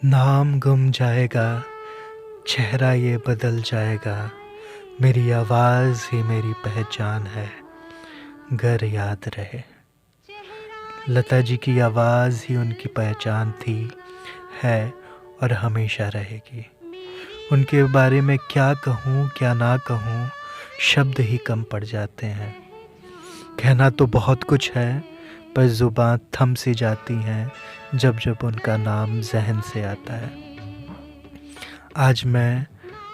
नाम गुम जाएगा, चेहरा ये बदल जाएगा, मेरी आवाज़ ही मेरी पहचान है, गर याद रहे। लता जी की आवाज़ ही उनकी पहचान थी, है और हमेशा रहेगी। उनके बारे में क्या कहूँ क्या ना कहूँ, शब्द ही कम पड़ जाते हैं। कहना तो बहुत कुछ है, पर ज़ुबान थम सी जाती हैं जब जब उनका नाम ज़हन से आता है। आज मैं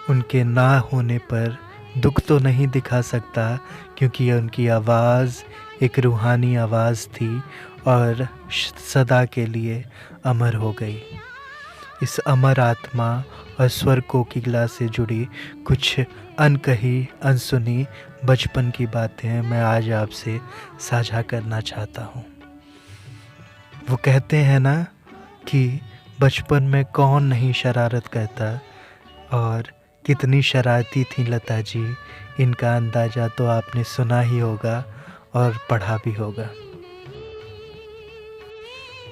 उनके ना होने पर दुख तो नहीं दिखा सकता, क्योंकि उनकी आवाज़ एक रूहानी आवाज़ थी और सदा के लिए अमर हो गई। इस अमर आत्मा और स्वर कोकिला से जुड़ी कुछ अनकही अनसुनी बचपन की बातें मैं आज आपसे साझा करना चाहता हूँ। वो कहते हैं ना कि बचपन में कौन नहीं शरारत करता, और कितनी शरारती थी लता जी, इनका अंदाज़ा तो आपने सुना ही होगा और पढ़ा भी होगा।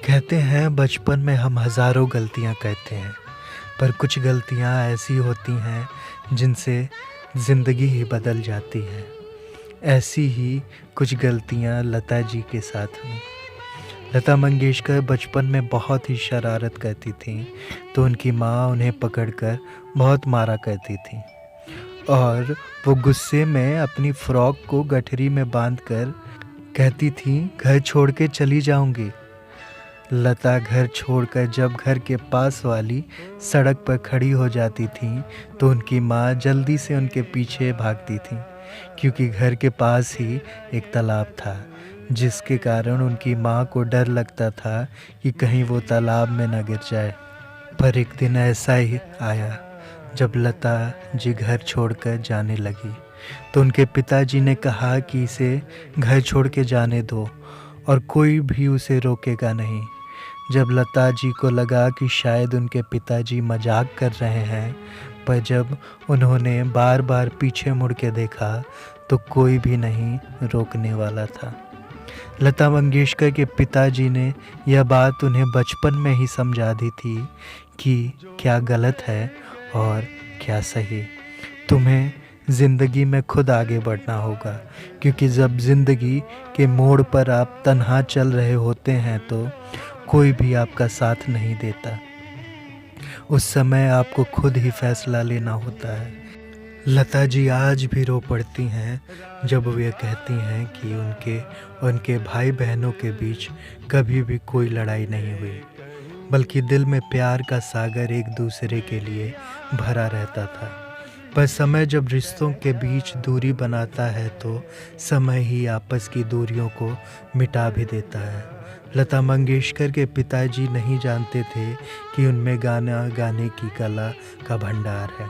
कहते हैं बचपन में हम हज़ारों गलतियां करते हैं, पर कुछ गलतियां ऐसी होती हैं जिनसे ज़िंदगी ही बदल जाती है। ऐसी ही कुछ गलतियां लता जी के साथ हुई। लता मंगेशकर बचपन में बहुत ही शरारत करती थीं, तो उनकी माँ उन्हें पकड़कर बहुत मारा करती थी और वो गुस्से में अपनी फ़्रॉक को गठरी में बांधकर कहती थी, घर छोड़ के चली जाऊंगी। लता घर छोड़कर जब घर के पास वाली सड़क पर खड़ी हो जाती थी, तो उनकी माँ जल्दी से उनके पीछे भागती थी, क्योंकि घर के पास ही एक तालाब था, जिसके कारण उनकी माँ को डर लगता था कि कहीं वो तालाब में न गिर जाए। पर एक दिन ऐसा ही आया जब लता जी घर छोड़कर जाने लगी, तो उनके पिताजी ने कहा कि इसे घर छोड़ के जाने दो और कोई भी उसे रोकेगा नहीं। जब लता जी को लगा कि शायद उनके पिताजी मजाक कर रहे हैं, पर जब उन्होंने बार बार पीछे मुड़ के देखा तो कोई भी नहीं रोकने वाला था। लता मंगेशकर के पिताजी ने यह बात उन्हें बचपन में ही समझा दी थी कि क्या गलत है और क्या सही। तुम्हें ज़िंदगी में खुद आगे बढ़ना होगा, क्योंकि जब ज़िंदगी के मोड़ पर आप तन्हा चल रहे होते हैं तो कोई भी आपका साथ नहीं देता। उस समय आपको खुद ही फैसला लेना होता है। लता जी आज भी रो पड़ती हैं जब वे कहती हैं कि उनके भाई बहनों के बीच कभी भी कोई लड़ाई नहीं हुई, बल्कि दिल में प्यार का सागर एक दूसरे के लिए भरा रहता था। पर समय जब रिश्तों के बीच दूरी बनाता है तो समय ही आपस की दूरियों को मिटा भी देता है। लता मंगेशकर के पिताजी नहीं जानते थे कि उनमें गाना गाने की कला का भंडार है।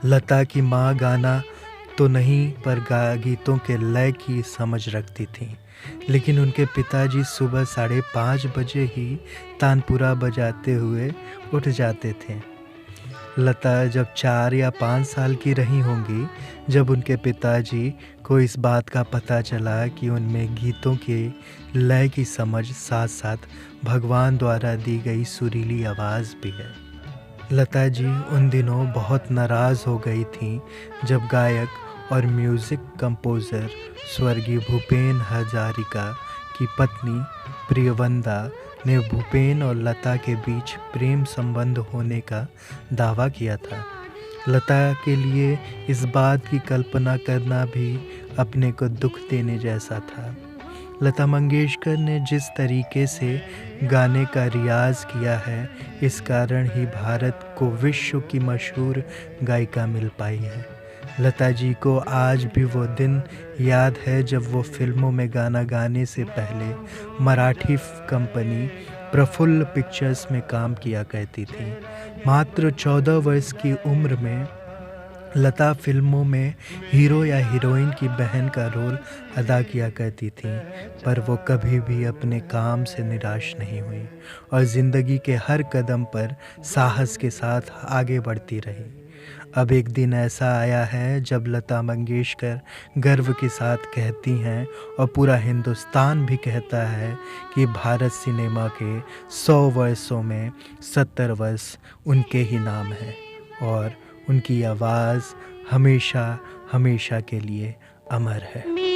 लता की माँ गाना तो नहीं पर गीतों के लय की समझ रखती थी, लेकिन उनके पिताजी सुबह 5:30 बजे ही तानपुरा बजाते हुए उठ जाते थे। लता जब 4 या 5 साल की रही होंगी, जब उनके पिताजी को इस बात का पता चला कि उनमें गीतों के लय की समझ साथ साथ भगवान द्वारा दी गई सुरीली आवाज़ भी है। लता जी उन दिनों बहुत नाराज़ हो गई थीं जब गायक और म्यूज़िक कंपोज़र स्वर्गीय भूपेन हज़ारिका की पत्नी प्रियवंदा ने भूपेन और लता के बीच प्रेम संबंध होने का दावा किया था। लता के लिए इस बात की कल्पना करना भी अपने को दुख देने जैसा था। लता मंगेशकर ने जिस तरीके से गाने का रियाज़ किया है, इस कारण ही भारत को विश्व की मशहूर गायिका मिल पाई है। लता जी को आज भी वो दिन याद है जब वो फिल्मों में गाना गाने से पहले मराठी कंपनी प्रफुल्ल पिक्चर्स में काम किया करती थी। मात्र 14 वर्ष की उम्र में लता फिल्मों में हीरो या हीरोइन की बहन का रोल अदा किया करती थीं, पर वो कभी भी अपने काम से निराश नहीं हुई और ज़िंदगी के हर कदम पर साहस के साथ आगे बढ़ती रही। अब एक दिन ऐसा आया है जब लता मंगेशकर गर्व के साथ कहती हैं और पूरा हिंदुस्तान भी कहता है कि भारत सिनेमा के 100 वर्षों में 70 वर्ष उनके ही नाम है और उनकी आवाज़ हमेशा हमेशा के लिए अमर है।